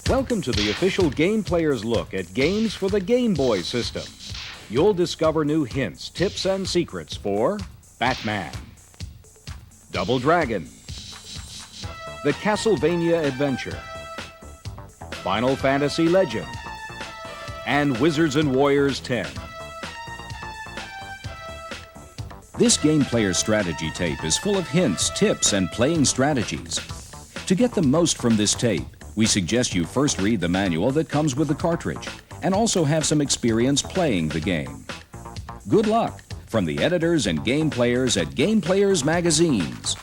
Welcome to the official Game Player's look at games for the Game Boy system. You'll discover new hints, tips, and secrets for Batman, Double Dragon, The Castlevania Adventure, Final Fantasy Legend, and Wizards and Warriors 10. This Game Player's strategy tape is full of hints, tips, and playing strategies. To get the most from this tape, we suggest you first read the manual that comes with the cartridge and also have some experience playing the game. Good luck from the editors and game players at Game Players Magazines.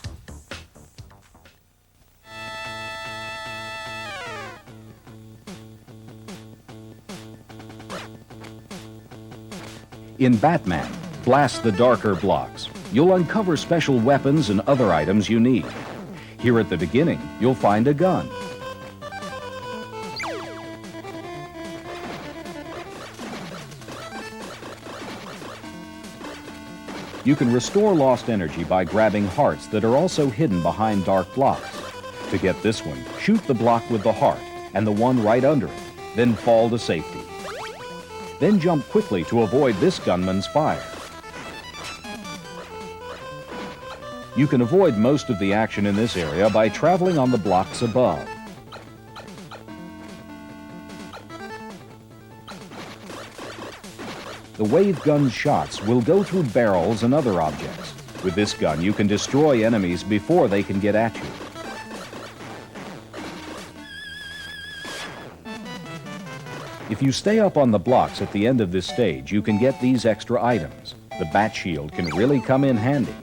In Batman, blast the darker blocks. You'll uncover special weapons and other items you need. Here at the beginning, you'll find a gun. You can restore lost energy by grabbing hearts that are also hidden behind dark blocks. To get this one, shoot the block with the heart and the one right under it, then fall to safety. Then jump quickly to avoid this gunman's fire. You can avoid most of the action in this area by traveling on the blocks above. The wave gun's shots will go through barrels and other objects. With this gun, you can destroy enemies before they can get at you. If you stay up on the blocks at the end of this stage, you can get these extra items. The bat shield can really come in handy.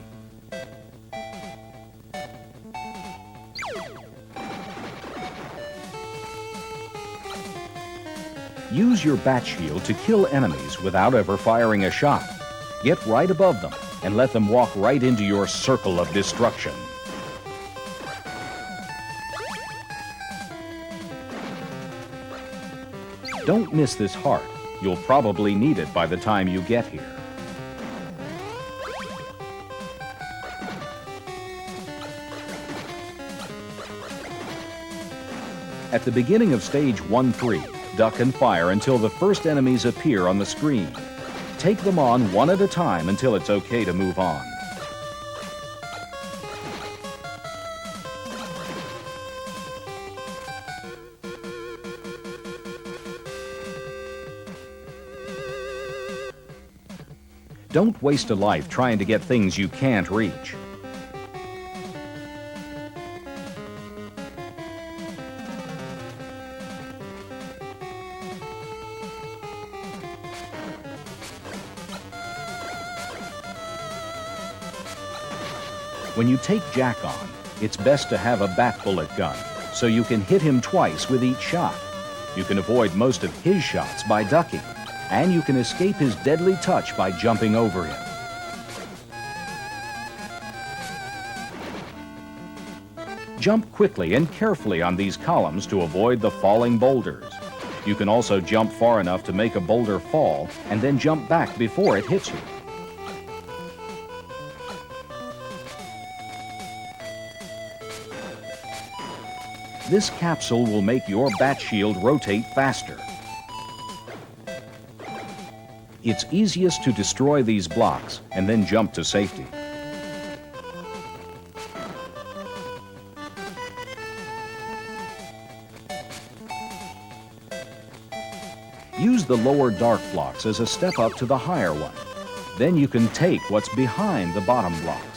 Use your bat shield to kill enemies without ever firing a shot. Get right above them and let them walk right into your circle of destruction. Don't miss this heart. You'll probably need it by the time you get here. At the beginning of stage 1-3, duck and fire until the first enemies appear on the screen. Take them on one at a time until it's okay to move on. Don't waste a life trying to get things you can't reach. When you take Jack on, it's best to have a bat bullet gun, so you can hit him twice with each shot. You can avoid most of his shots by ducking, and you can escape his deadly touch by jumping over him. Jump quickly and carefully on these columns to avoid the falling boulders. You can also jump far enough to make a boulder fall and then jump back before it hits you. This capsule will make your bat shield rotate faster. It's easiest to destroy these blocks and then jump to safety. Use the lower dark blocks as a step up to the higher one. Then you can take what's behind the bottom blocks.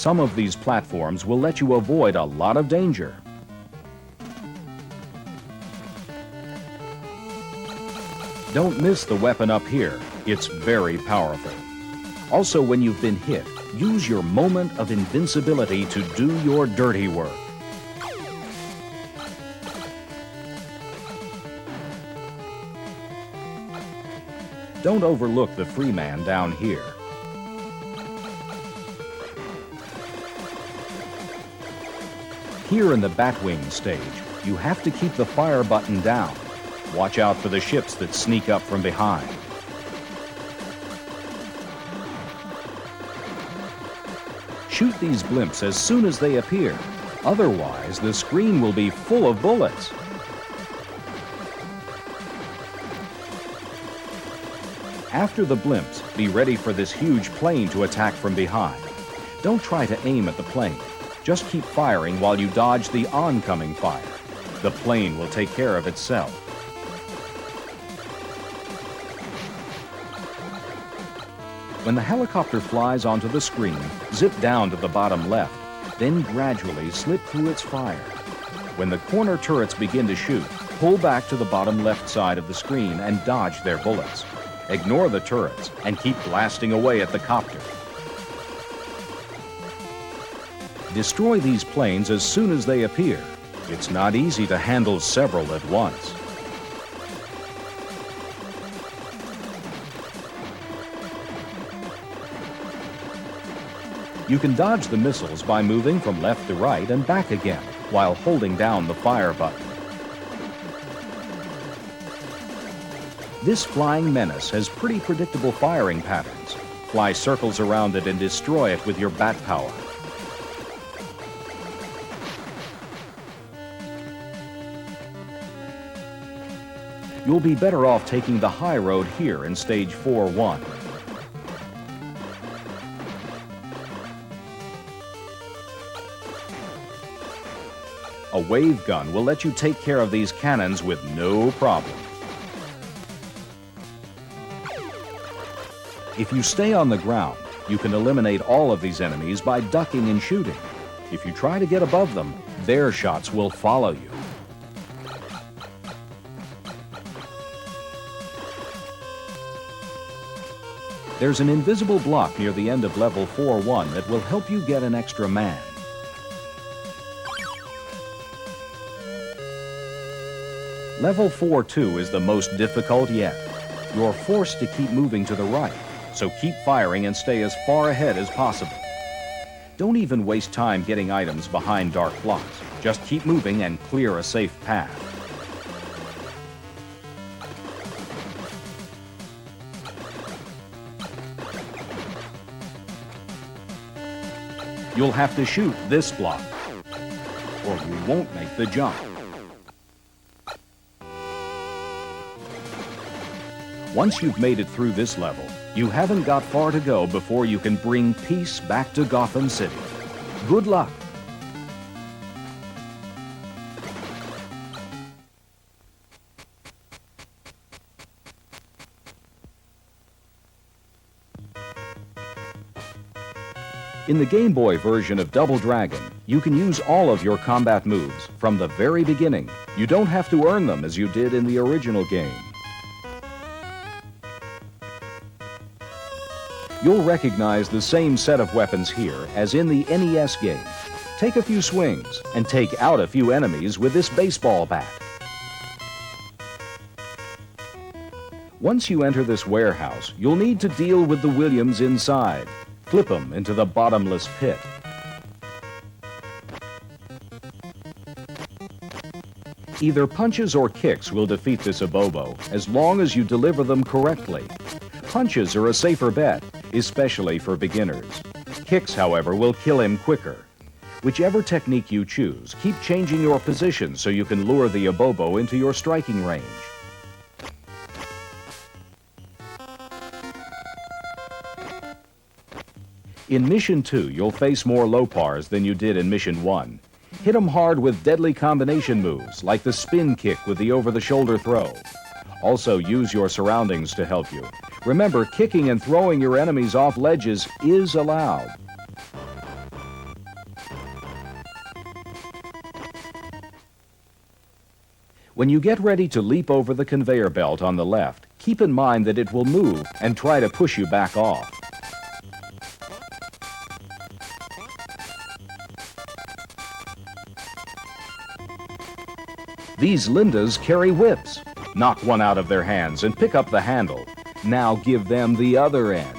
Some of these platforms will let you avoid a lot of danger. Don't miss the weapon up here. It's very powerful. Also, when you've been hit, use your moment of invincibility to do your dirty work. Don't overlook the free man down here. Here in the Batwing stage, you have to keep the fire button down. Watch out for the ships that sneak up from behind. Shoot these blimps as soon as they appear. Otherwise, the screen will be full of bullets. After the blimps, be ready for this huge plane to attack from behind. Don't try to aim at the plane. Just keep firing while you dodge the oncoming fire. The plane will take care of itself. When the helicopter flies onto the screen, zip down to the bottom left, then gradually slip through its fire. When the corner turrets begin to shoot, pull back to the bottom left side of the screen and dodge their bullets. Ignore the turrets and keep blasting away at the copter. Destroy these planes as soon as they appear. It's not easy to handle several at once. You can dodge the missiles by moving from left to right and back again while holding down the fire button. This flying menace has pretty predictable firing patterns. Fly circles around it and destroy it with your bat power. You'll be better off taking the high road here in Stage 4-1. A wave gun will let you take care of these cannons with no problem. If you stay on the ground, you can eliminate all of these enemies by ducking and shooting. If you try to get above them, their shots will follow you. There's an invisible block near the end of level 4-1 that will help you get an extra man. Level 4-2 is the most difficult yet. You're forced to keep moving to the right, so keep firing and stay as far ahead as possible. Don't even waste time getting items behind dark blocks. Just keep moving and clear a safe path. You'll have to shoot this block, or you won't make the jump. Once you've made it through this level, you haven't got far to go before you can bring peace back to Gotham City. Good luck! In the Game Boy version of Double Dragon, you can use all of your combat moves from the very beginning. You don't have to earn them as you did in the original game. You'll recognize the same set of weapons here as in the NES game. Take a few swings and take out a few enemies with this baseball bat. Once you enter this warehouse, you'll need to deal with the Williams inside. Flip them into the bottomless pit. Either punches or kicks will defeat this Abobo as long as you deliver them correctly. Punches are a safer bet, especially for beginners. Kicks, however, will kill him quicker. Whichever technique you choose, keep changing your position so you can lure the Abobo into your striking range. In Mission 2, you'll face more Lopars than you did in Mission 1. Hit them hard with deadly combination moves, like the spin kick with the over-the-shoulder throw. Also, use your surroundings to help you. Remember, kicking and throwing your enemies off ledges is allowed. When you get ready to leap over the conveyor belt on the left, keep in mind that it will move and try to push you back off. These Lindas carry whips. Knock one out of their hands and pick up the handle. Now give them the other end.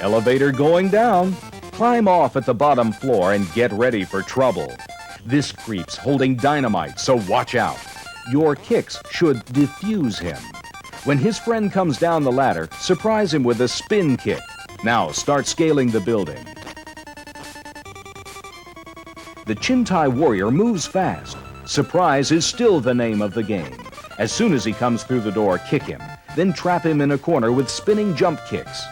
Elevator going down. Climb off at the bottom floor and get ready for trouble. This creep's holding dynamite, so watch out. Your kicks should defuse him. When his friend comes down the ladder, surprise him with a spin kick. Now start scaling the building. The Chintai warrior moves fast. Surprise is still the name of the game. As soon as he comes through the door, kick him. Then trap him in a corner with spinning jump kicks.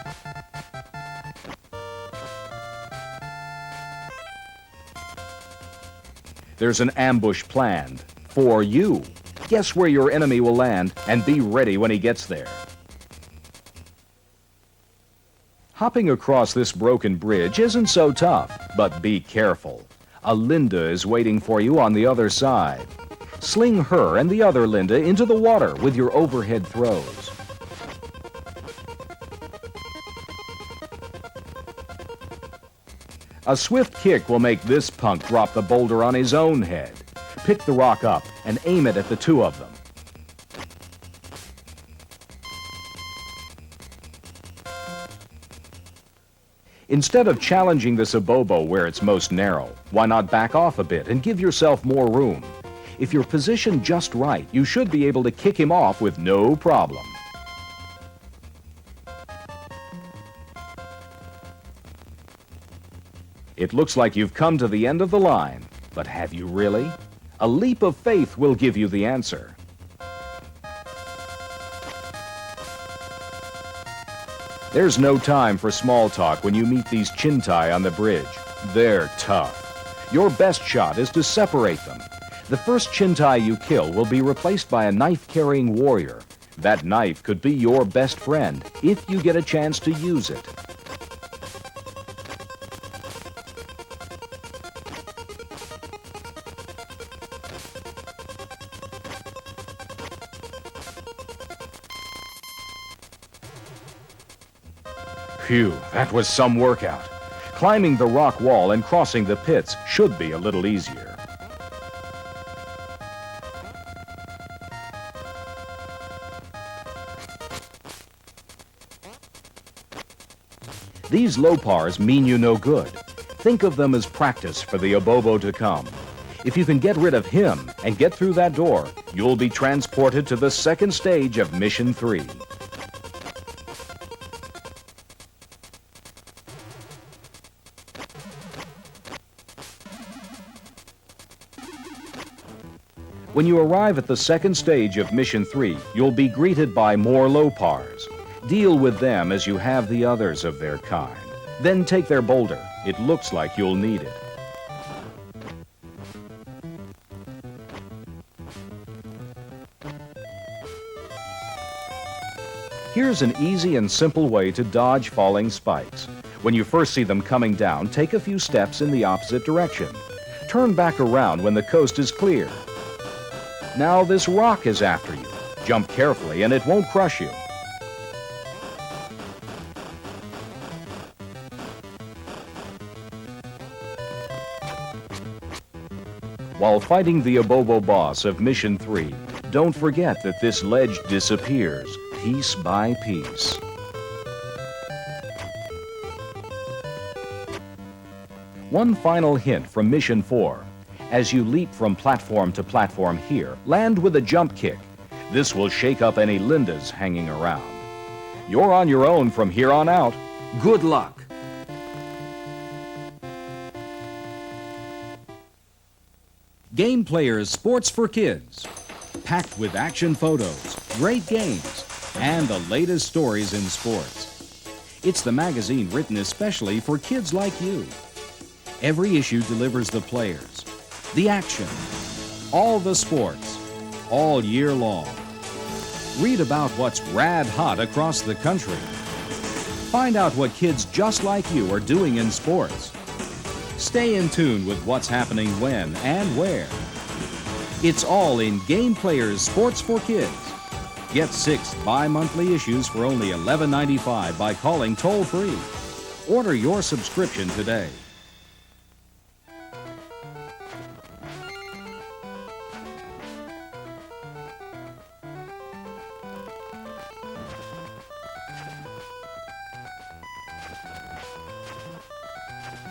There's an ambush planned for you. Guess where your enemy will land and be ready when he gets there. Hopping across this broken bridge isn't so tough, but be careful. A Linda is waiting for you on the other side. Sling her and the other Linda into the water with your overhead throws. A swift kick will make this punk drop the boulder on his own head. Pick the rock up and aim it at the two of them. Instead of challenging this abobo where it's most narrow, why not back off a bit and give yourself more room? If you're positioned just right, you should be able to kick him off with no problem. It looks like you've come to the end of the line, but have you really? A leap of faith will give you the answer. There's no time for small talk when you meet these Chintai on the bridge. They're tough. Your best shot is to separate them. The first Chintai you kill will be replaced by a knife-carrying warrior. That knife could be your best friend if you get a chance to use it. Phew, that was some workout. Climbing the rock wall and crossing the pits should be a little easier. These Lopars mean you no good. Think of them as practice for the abobo to come. If you can get rid of him and get through that door, you'll be transported to the second stage of Mission 3. When you arrive at the second stage of Mission 3, you'll be greeted by more Lopars. Deal with them as you have the others of their kind. Then take their boulder. It looks like you'll need it. Here's an easy and simple way to dodge falling spikes. When you first see them coming down, take a few steps in the opposite direction. Turn back around when the coast is clear. Now this rock is after you. Jump carefully and it won't crush you. While fighting the abobo boss of Mission 3, don't forget that this ledge disappears piece by piece. One final hint from Mission 4. As you leap from platform to platform here, land with a jump kick. This will shake up any Lindas hanging around. You're on your own from here on out. Good luck! Game Players Sports for Kids. Packed with action photos, great games, and the latest stories in sports. It's the magazine written especially for kids like you. Every issue delivers the players, the action, all the sports, all year long. Read about what's rad hot across the country. Find out what kids just like you are doing in sports. Stay in tune with what's happening when and where. It's all in Game Players Sports for Kids. Get 6 bi-monthly issues for only $11.95 by calling toll-free. Order your subscription today.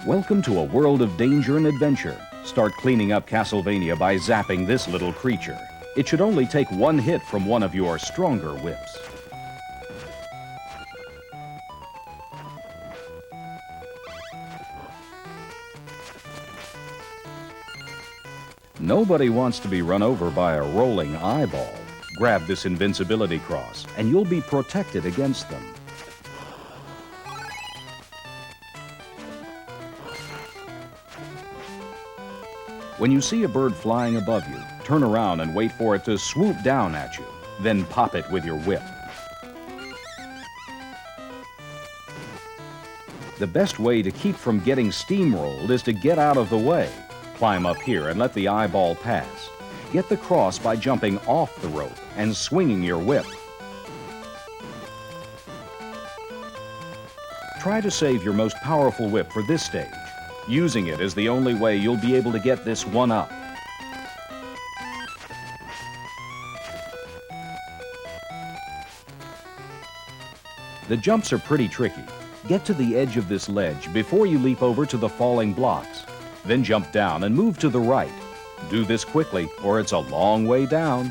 Welcome to a world of danger and adventure. Start cleaning up Castlevania by zapping this little creature. It should only take one hit from one of your stronger whips. Nobody wants to be run over by a rolling eyeball. Grab this invincibility cross, and you'll be protected against them. When you see a bird flying above you, turn around and wait for it to swoop down at you. Then pop it with your whip. The best way to keep from getting steamrolled is to get out of the way. Climb up here and let the eyeball pass. Get the cross by jumping off the rope and swinging your whip. Try to save your most powerful whip for this stage. Using it is the only way you'll be able to get this one up. The jumps are pretty tricky. Get to the edge of this ledge before you leap over to the falling blocks. Then jump down and move to the right. Do this quickly or it's a long way down.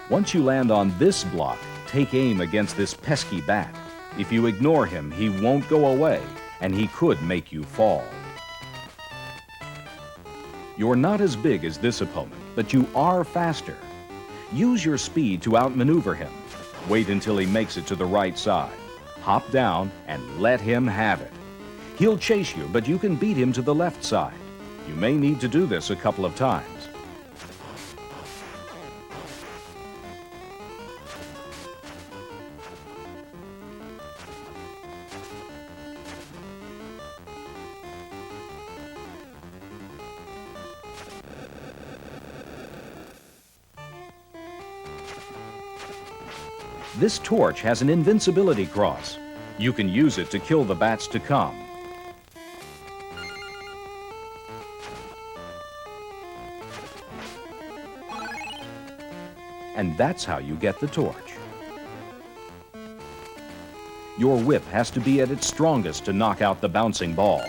Once you land on this block, take aim against this pesky bat. If you ignore him, he won't go away, and he could make you fall. You're not as big as this opponent, but you are faster. Use your speed to outmaneuver him. Wait until he makes it to the right side. Hop down and let him have it. He'll chase you, but you can beat him to the left side. You may need to do this a couple of times. This torch has an invincibility cross. You can use it to kill the bats to come. And that's how you get the torch. Your whip has to be at its strongest to knock out the bouncing ball.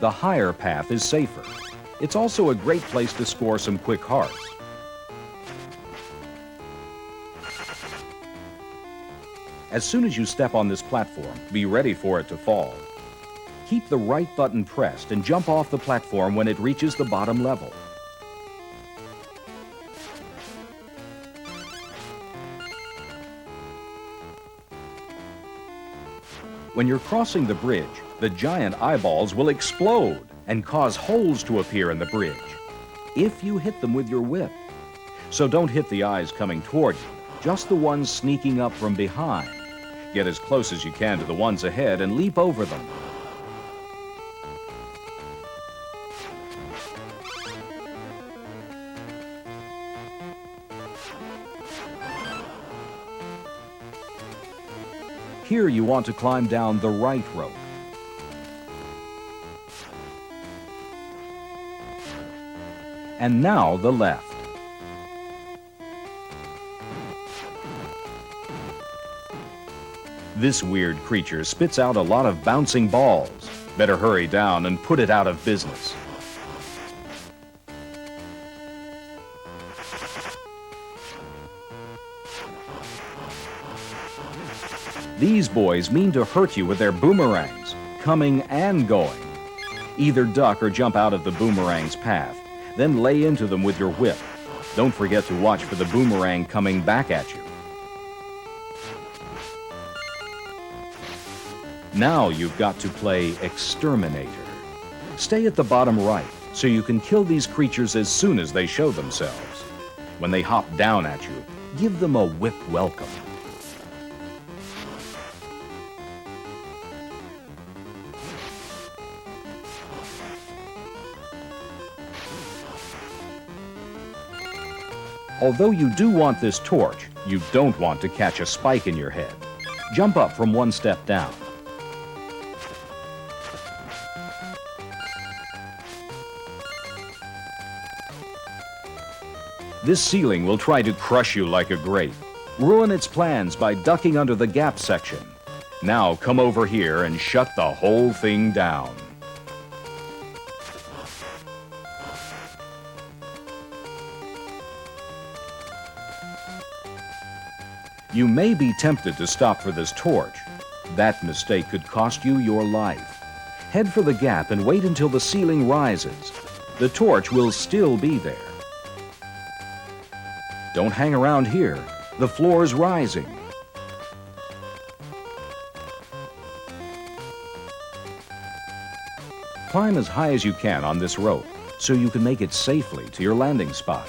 The higher path is safer. It's also a great place to score some quick hearts. As soon as you step on this platform, be ready for it to fall. Keep the right button pressed and jump off the platform when it reaches the bottom level. When you're crossing the bridge, the giant eyeballs will explode and cause holes to appear in the bridge if you hit them with your whip. So don't hit the eyes coming toward you, just the ones sneaking up from behind. Get as close as you can to the ones ahead and leap over them. Here you want to climb down the right rope. And now the left. This weird creature spits out a lot of bouncing balls. Better hurry down and put it out of business. These boys mean to hurt you with their boomerangs, coming and going. Either duck or jump out of the boomerang's path, then lay into them with your whip. Don't forget to watch for the boomerang coming back at you. Now you've got to play exterminator. Stay at the bottom right so you can kill these creatures as soon as they show themselves. When they hop down at you, give them a whip welcome. Although you do want this torch, you don't want to catch a spike in your head. Jump up from one step down. This ceiling will try to crush you like a grape. Ruin its plans by ducking under the gap section. Now come over here and shut the whole thing down. You may be tempted to stop for this torch. That mistake could cost you your life. Head for the gap and wait until the ceiling rises. The torch will still be there. Don't hang around here. The floor's rising. Climb as high as you can on this rope so you can make it safely to your landing spot.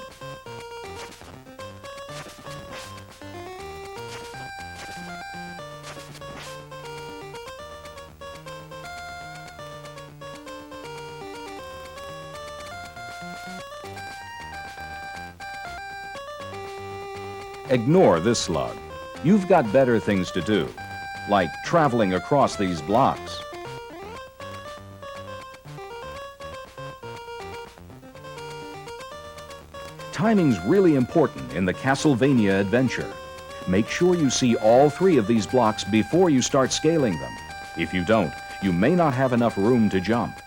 Ignore this slug. You've got better things to do, like traveling across these blocks. Timing's really important in the Castlevania adventure. Make sure you see all 3 of these blocks before you start scaling them. If you don't, you may not have enough room to jump.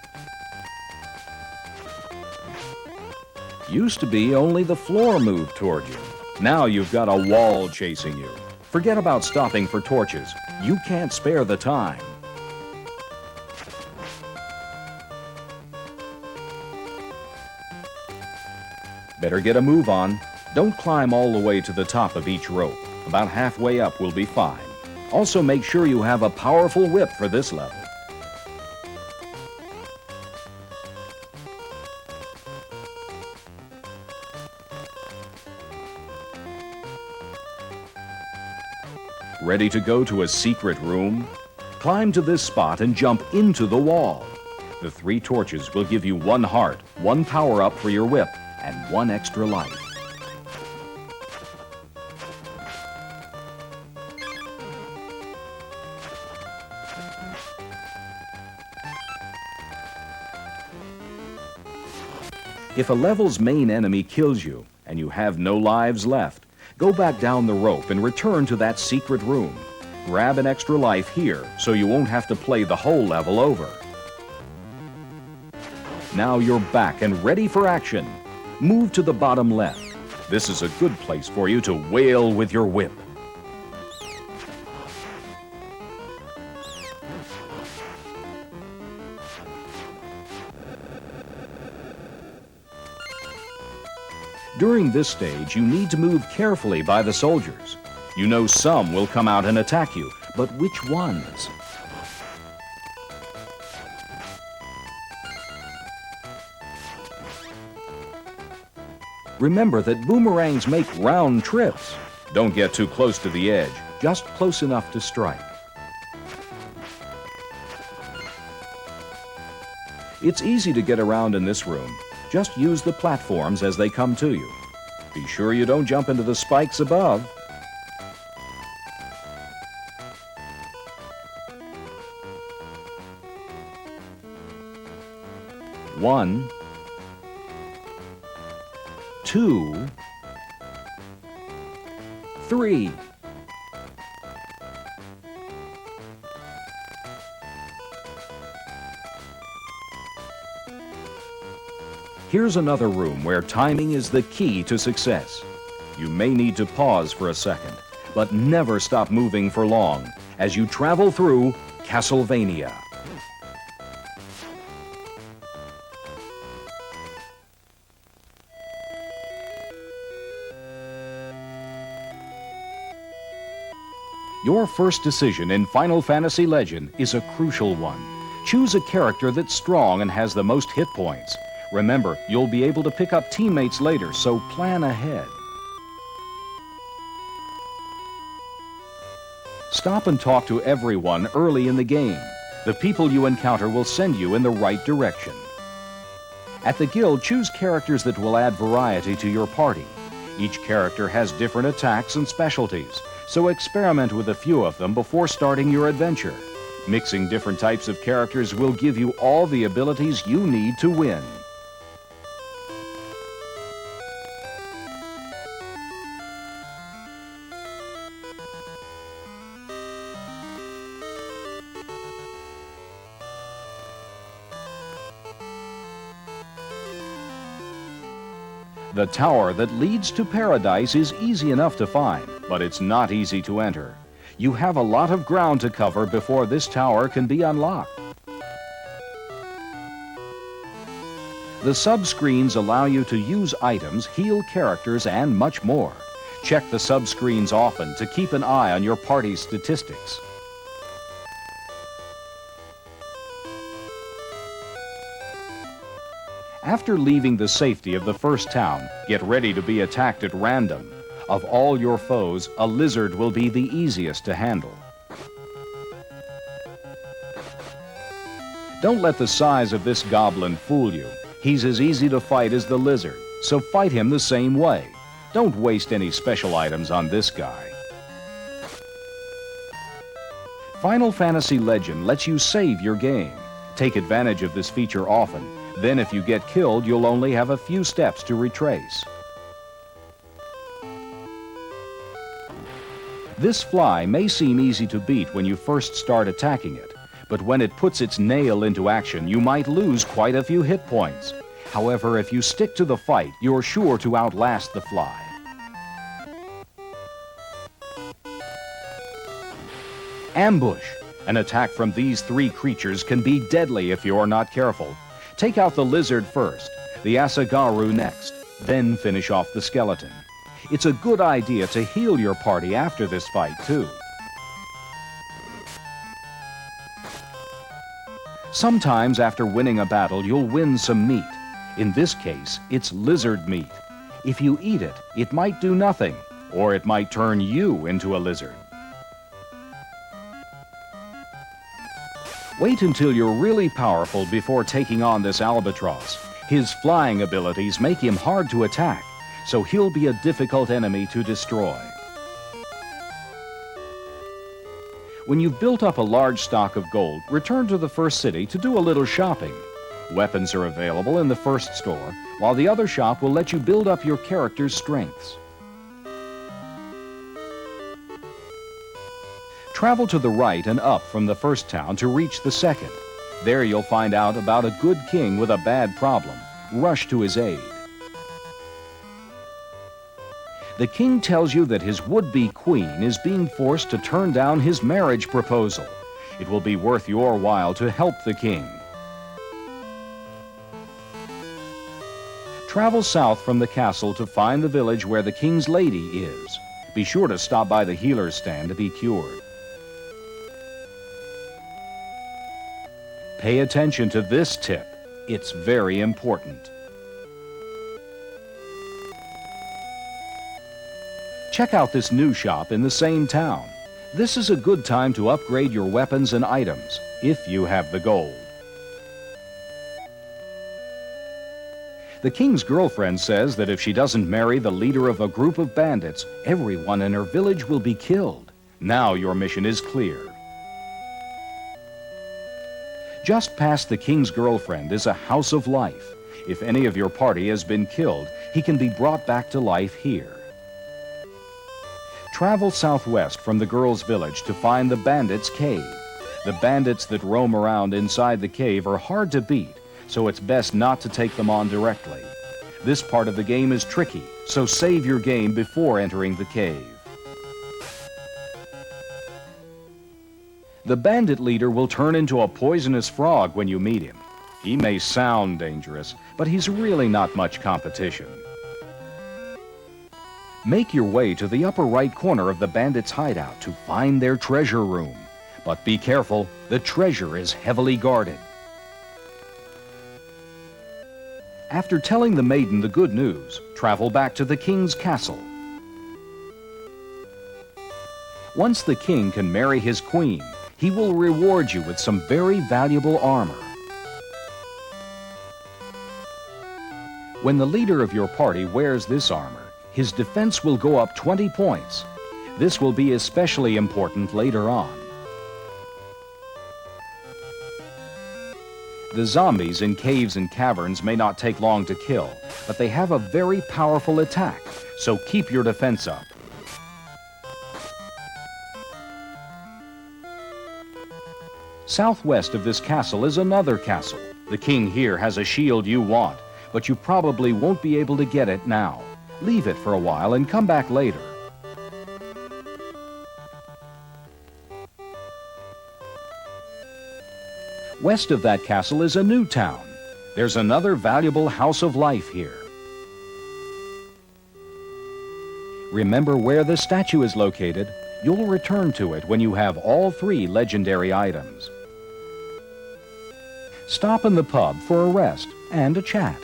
Used to be only the floor moved toward you. Now you've got a wall chasing you. Forget about stopping for torches. You can't spare the time. Better get a move on. Don't climb all the way to the top of each rope. About halfway up will be fine. Also make sure you have a powerful whip for this level. Ready to go to a secret room? Climb to this spot and jump into the wall. The 3 torches will give you 1 heart, 1 power-up for your whip, and 1 extra life. If a level's main enemy kills you and you have no lives left, go back down the rope and return to that secret room. Grab an extra life here so you won't have to play the whole level over. Now you're back and ready for action. Move to the bottom left. This is a good place for you to wail with your whip. During this stage, you need to move carefully by the soldiers. You know some will come out and attack you, but which ones? Remember that boomerangs make round trips. Don't get too close to the edge, just close enough to strike. It's easy to get around in this room. Just use the platforms as they come to you. Be sure you don't jump into the spikes above. One, 2, 3. Here's another room where timing is the key to success. You may need to pause for a second, but never stop moving for long as you travel through Castlevania. Your first decision in Final Fantasy Legend is a crucial one. Choose a character that's strong and has the most hit points. Remember, you'll be able to pick up teammates later, so plan ahead. Stop and talk to everyone early in the game. The people you encounter will send you in the right direction. At the guild, choose characters that will add variety to your party. Each character has different attacks and specialties, so experiment with a few of them before starting your adventure. Mixing different types of characters will give you all the abilities you need to win. The tower that leads to paradise is easy enough to find. but it's not easy to enter. You have a lot of ground to cover before this tower can be unlocked. The sub-screens allow you to use items, heal characters, and much more. Check the sub-screens often to keep an eye on your party's statistics. After leaving the safety of the first town, get ready to be attacked at random. Of all your foes, a lizard will be the easiest to handle. Don't let the size of this goblin fool you. He's as easy to fight as the lizard, so fight him the same way. Don't waste any special items on this guy. Final Fantasy Legend lets you save your game. Take advantage of this feature often. Then if you get killed, you'll only have a few steps to retrace. This fly may seem easy to beat when you first start attacking it, but when it puts its nail into action, you might lose quite a few hit points. However, if you stick to the fight, you're sure to outlast the fly. Ambush. An attack from these three creatures can be deadly if you're not careful. Take out the lizard first, the Asagaru next, then finish off the skeleton. It's a good idea to heal your party after this fight, too. Sometimes after winning a battle, you'll win some meat. In this case, it's lizard meat. If you eat it, it might do nothing, or it might turn you into a lizard. Wait until you're really powerful before taking on this albatross. His flying abilities make him hard to attack, so he'll be a difficult enemy to destroy. When you've built up a large stock of gold, return to the first city to do a little shopping. Weapons are available in the first store, while the other shop will let you build up your character's strengths. Travel to the right and up from the first town to reach the second. There you'll find out about a good king with a bad problem. Rush to his aid. The king tells you that his would-be queen is being forced to turn down his marriage proposal. It will be worth your while to help the king. Travel south from the castle to find the village where the king's lady is. Be sure to stop by the healer's stand to be cured. Pay attention to this tip. It's very important. Check out this new shop in the same town. This is a good time to upgrade your weapons and items, if you have the gold. The king's girlfriend says that if she doesn't marry the leader of a group of bandits, everyone in her village will be killed. Now your mission is clear. Just past the king's girlfriend is a house of life. If any of your party has been killed, he can be brought back to life here. Travel southwest from the girl's village to find the bandits' cave. The bandits that roam around inside the cave are hard to beat, so it's best not to take them on directly. This part of the game is tricky, so save your game before entering the cave. The bandit leader will turn into a poisonous frog when you meet him. He may sound dangerous, but he's really not much competition. Make your way to the upper right corner of the bandits' hideout to find their treasure room. But be careful, the treasure is heavily guarded. After telling the maiden the good news, travel back to the king's castle. Once the king can marry his queen, he will reward you with some very valuable armor. When the leader of your party wears this armor, his defense will go up 20 points. This will be especially important later on. The zombies in caves and caverns may not take long to kill, but they have a very powerful attack, so keep your defense up. Southwest of this castle is another castle. The king here has a shield you want, but you probably won't be able to get it now. Leave it for a while and come back later. West of that castle is a new town. There's another valuable house of life here. Remember where the statue is located. You'll return to it when you have all 3 legendary items. Stop in the pub for a rest and a chat.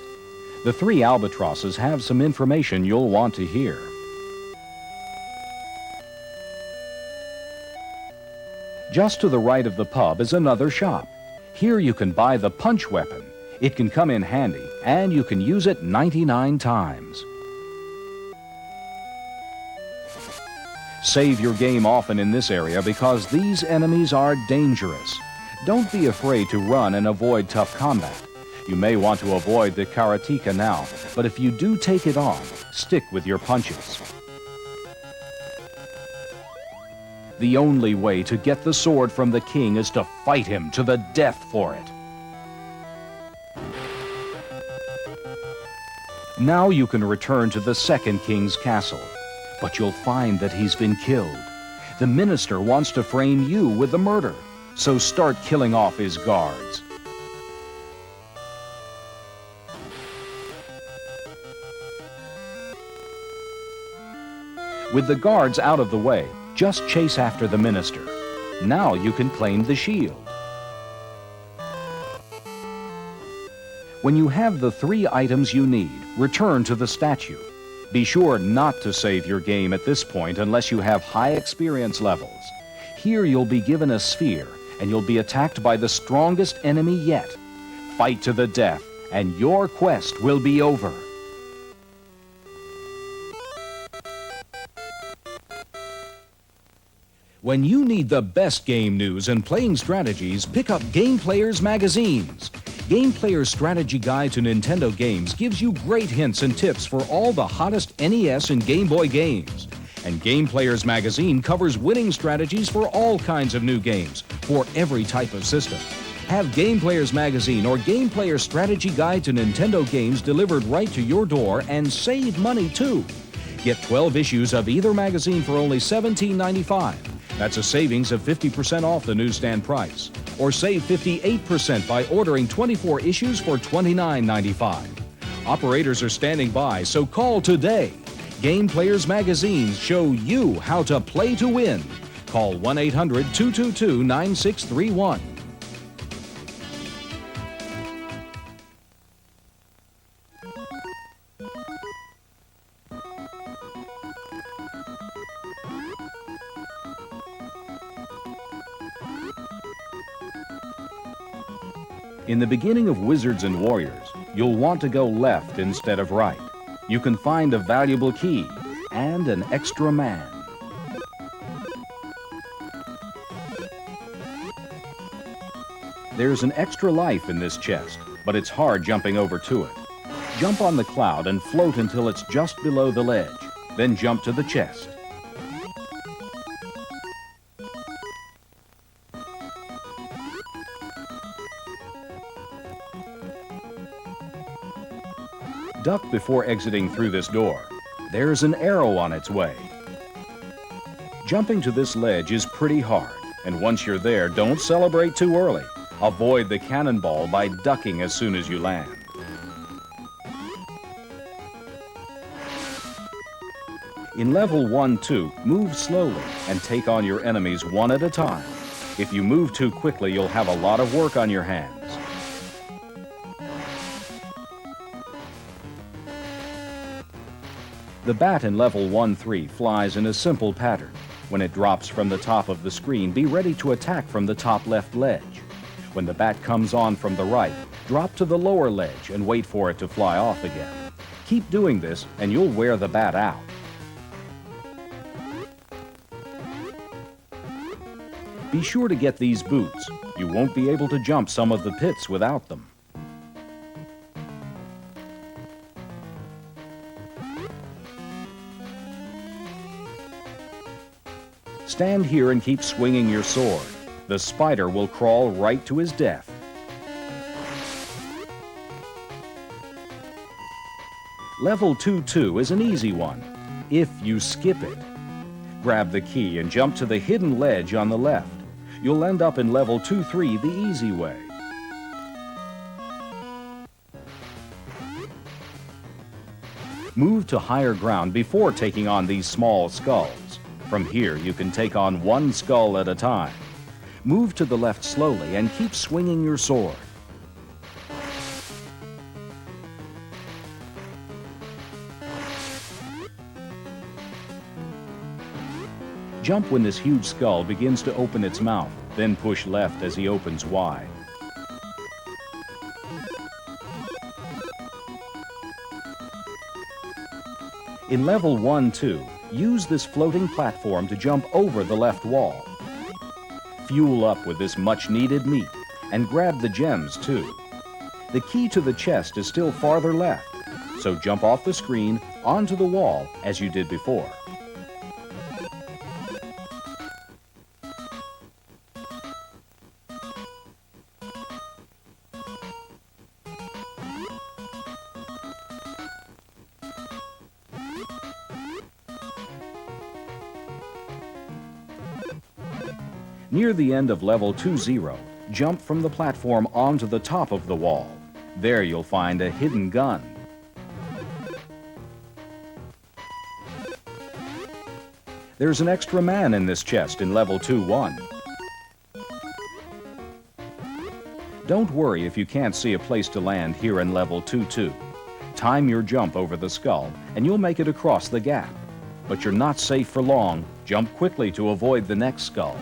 The 3 albatrosses have some information you'll want to hear. Just to the right of the pub is another shop. Here you can buy the punch weapon. It can come in handy, and you can use it 99 times. Save your game often in this area because these enemies are dangerous. Don't be afraid to run and avoid tough combat. You may want to avoid the karateka now, but if you do take it on, stick with your punches. The only way to get the sword from the king is to fight him to the death for it. Now you can return to the second king's castle, but you'll find that he's been killed. The minister wants to frame you with the murder, so start killing off his guards. With the guards out of the way, just chase after the minister. Now you can claim the shield. When you have the 3 items you need, return to the statue. Be sure not to save your game at this point unless you have high experience levels. Here you'll be given a sphere, and you'll be attacked by the strongest enemy yet. Fight to the death, and your quest will be over. When you need the best game news and playing strategies, pick up Game Players magazines. Game Players Strategy Guide to Nintendo Games gives you great hints and tips for all the hottest NES and Game Boy games. And Game Players magazine covers winning strategies for all kinds of new games, for every type of system. Have Game Players magazine or Game Players Strategy Guide to Nintendo Games delivered right to your door and save money too. Get 12 issues of either magazine for only $17.95. That's a savings of 50% off the newsstand price. Or save 58% by ordering 24 issues for $29.95. Operators are standing by, so call today. Game Players magazines show you how to play to win. Call 1-800-222-9631. In the beginning of Wizards and Warriors, you'll want to go left instead of right. You can find a valuable key and an extra man. There's an extra life in this chest, but it's hard jumping over to it. Jump on the cloud and float until it's just below the ledge. Then jump to the chest. Duck before exiting through this door. There's an arrow on its way. Jumping to this ledge is pretty hard, and once you're there, don't celebrate too early. Avoid the cannonball by ducking as soon as you land. In level 1-2, move slowly and take on your enemies one at a time. If you move too quickly, you'll have a lot of work on your hands. The bat in level 1-3 flies in a simple pattern. When it drops from the top of the screen, be ready to attack from the top left ledge. When the bat comes on from the right, drop to the lower ledge and wait for it to fly off again. Keep doing this and you'll wear the bat out. Be sure to get these boots. You won't be able to jump some of the pits without them. Stand here and keep swinging your sword. The spider will crawl right to his death. Level 2-2 is an easy one, if you skip it. Grab the key and jump to the hidden ledge on the left. You'll end up in level 2-3 the easy way. Move to higher ground before taking on these small skulls. From here, you can take on one skull at a time. Move to the left slowly and keep swinging your sword. Jump when this huge skull begins to open its mouth, then push left as he opens wide. In level 1-2, use this floating platform to jump over the left wall. Fuel up with this much-needed meat and grab the gems too. The key to the chest is still farther left, so jump off the screen onto the wall as you did before. Near the end of level 2-0, jump from the platform onto the top of the wall. There you'll find a hidden gun. There's an extra man in this chest in level 2-1. Don't worry if you can't see a place to land here in level 2-2. Time your jump over the skull and you'll make it across the gap. But you're not safe for long. Jump quickly to avoid the next skull.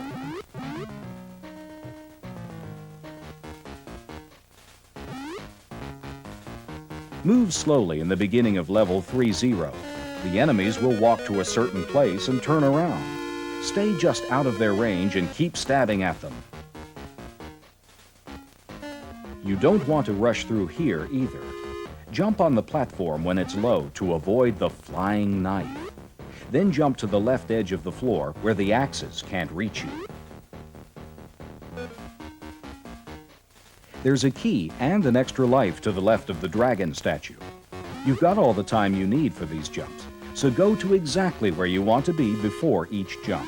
Move slowly in the beginning of level 3-0. The enemies will walk to a certain place and turn around. Stay just out of their range and keep stabbing at them. You don't want to rush through here either. Jump on the platform when it's low to avoid the flying knife. Then jump to the left edge of the floor where the axes can't reach you. There's a key and an extra life to the left of the dragon statue. You've got all the time you need for these jumps, so go to exactly where you want to be before each jump.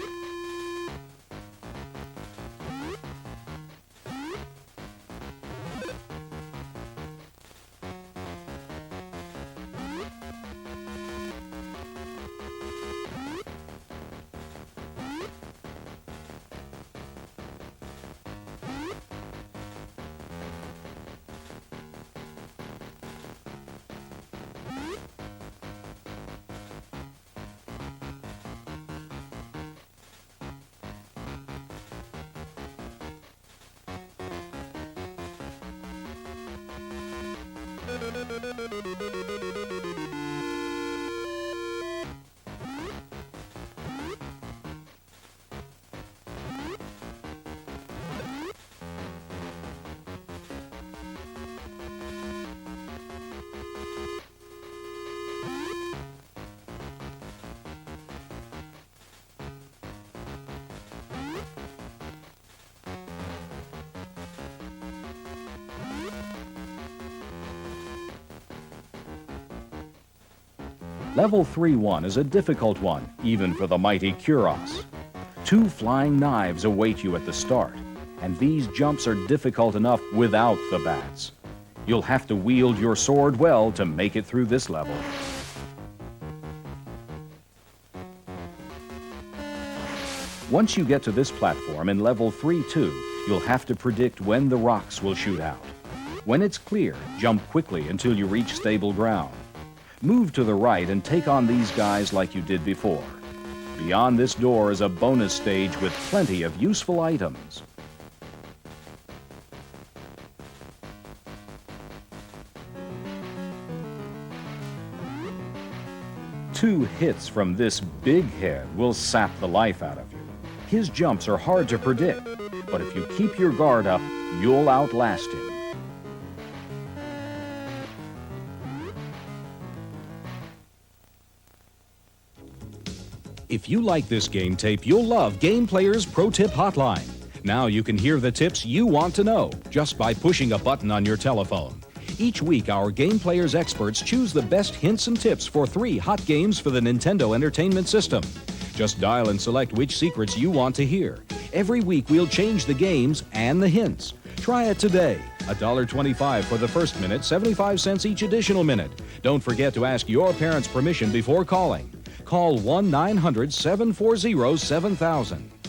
Level 3-1 is a difficult one, even for the mighty Kuros. 2 flying knives await you at the start, and these jumps are difficult enough without the bats. You'll have to wield your sword well to make it through this level. Once you get to this platform in level 3-2, you'll have to predict when the rocks will shoot out. When it's clear, jump quickly until you reach stable ground. Move to the right and take on these guys like you did before. Beyond this door is a bonus stage with plenty of useful items. Two hits from this big head will sap the life out of you. His jumps are hard to predict, but if you keep your guard up, you'll outlast him. If you like this game tape, you'll love Game Player's Pro Tip Hotline. Now you can hear the tips you want to know just by pushing a button on your telephone. Each week, our Game Player's experts choose the best hints and tips for 3 hot games for the Nintendo Entertainment System. Just dial and select which secrets you want to hear. Every week, we'll change the games and the hints. Try it today. $1.25 for the first minute, 75 cents each additional minute. Don't forget to ask your parents' permission before calling. Call 1-900-740-7000.